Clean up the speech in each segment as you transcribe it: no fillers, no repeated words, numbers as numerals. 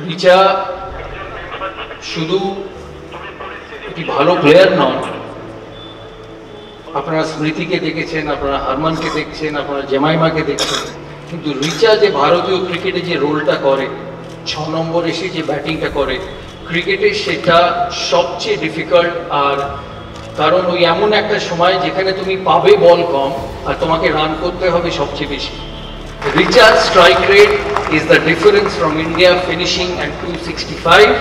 রিচা শুধু একটি ভালো প্লেয়ার নন, আপনারা স্মৃতিকে দেখেছেন, আপনারা হারমানকে দেখছেন, আপনারা জেমাইমাকে দেখছেন, কিন্তু রিচা যে ভারতীয় ক্রিকেটে যে রোলটা করে, 6 নম্বর এসে যে ব্যাটিংটা করে ক্রিকেটে, সেটা সবচেয়ে ডিফিকাল্ট। আর কারণ ওই এমন একটা সময় যেখানে তুমি পাবে বল কম আর তোমাকে রান করতে হবে সবচেয়ে বেশি। Richa's strike rate is the difference from India finishing at 265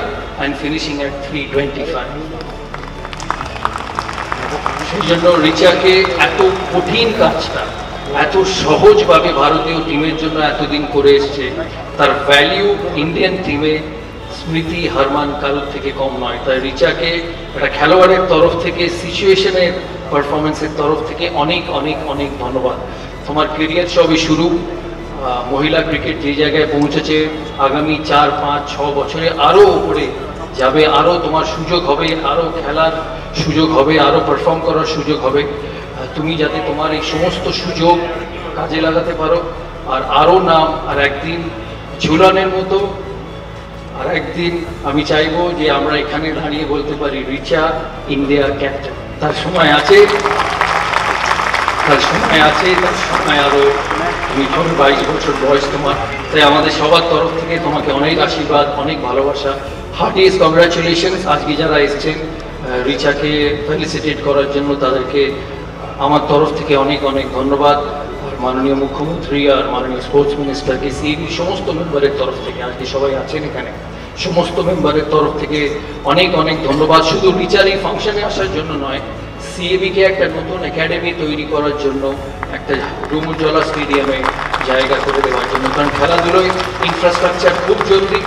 and finishing at 325. সেই জন্য রিচাকে এত কঠিন কাজটা এত সহজভাবে ভারতীয় টিমের জন্য এতদিন করে এসছে, তার ভ্যালিউ ইন্ডিয়ান টিমে স্মৃতি হারমান কারোর থেকে কম নয়। তাই রিচাকে একটা খেলোয়াড়ের তরফ থেকে, সিচুয়েশনের পারফরমেন্সের তরফ থেকে অনেক অনেক অনেক ধন্যবাদ। তোমার কেরিয়ার সবই শুরু, মহিলা ক্রিকেট যে জায়গায় পৌঁছেছে, আগামী 4, 5, 6 বছরে আরও উপরে যাবে, আরও তোমার সুযোগ হবে, আরও খেলার সুযোগ হবে, আরও পারফর্ম করার সুযোগ হবে। তুমি যাতে তোমার এই সমস্ত সুযোগ কাজে লাগাতে পারো, আর আরও নাম, আর একদিন ঝুলানের মতো, আর একদিন আমি চাইবো যে আমরা এখানে দাঁড়িয়ে বলতে পারি রিচা ইন্ডিয়া ক্যাপ্টেন। তার সময় আছে, তার সময় আছে, তার সময় আরও, তুমি 22 বছর বয়স তোমার। তাই আমাদের সবার তরফ থেকে তোমাকে অনেক আশীর্বাদ, অনেক ভালোবাসা, হার্টিয়েস্ট কংগ্রাচুলেশনস। আজকে যারা এসছেন রিচাকে ফেলিসিটেট করার জন্য, তাদেরকে আমার তরফ থেকে অনেক অনেক ধন্যবাদ। আর মাননীয় মুখ্যমন্ত্রী আর মাননীয় স্পোর্টস মিনিস্টারকে, সিএবি সমস্ত মেম্বারের তরফ থেকে, আজকে সবাই আছেন এখানে, সমস্ত মেম্বারের তরফ থেকে অনেক অনেক ধন্যবাদ। শুধু রিচার এই ফাংশনে আসার জন্য নয়, সিএবিকে একটা নতুন একাডেমি তৈরি করার জন্য, একটা ডুমুরজলা স্টেডিয়ামে জায়গা করে দেওয়ার জন্য। কারণ খেলাধুলোয় ইনফ্রাস্ট্রাকচার খুব জরুরি।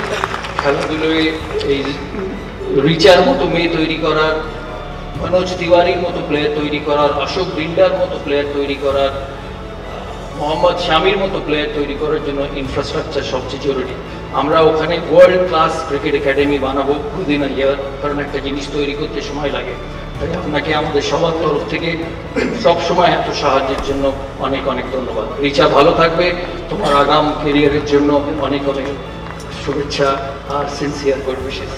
খেলাধুলোয় এই রিচার মতো মেয়ে তৈরি করার, মনোজ তিওয়ারির মতো প্লেয়ার তৈরি করার, অশোক বিন্ডার মতো প্লেয়ার তৈরি করার, মোহাম্মদ শামির মতো প্লেয়ার তৈরি করার জন্য ইনফ্রাস্ট্রাকচার সবচেয়ে জরুরি। আমরা ওখানে ওয়ার্ল্ড ক্লাস ক্রিকেট একাডেমি বানাবো উইদিন আ ইয়ার, কারণ একটা জিনিস তৈরি করতে সময় লাগে। তাই আপনাকে আমাদের সবার তরফ থেকে সবসময় এত সাহায্যের জন্য অনেক অনেক ধন্যবাদ। রিচা ভালো থাকবে, তোমার আগাম কেরিয়ারের জন্য অনেক অনেক শুভেচ্ছা আর সিনসিয়ার গুড উইশেস।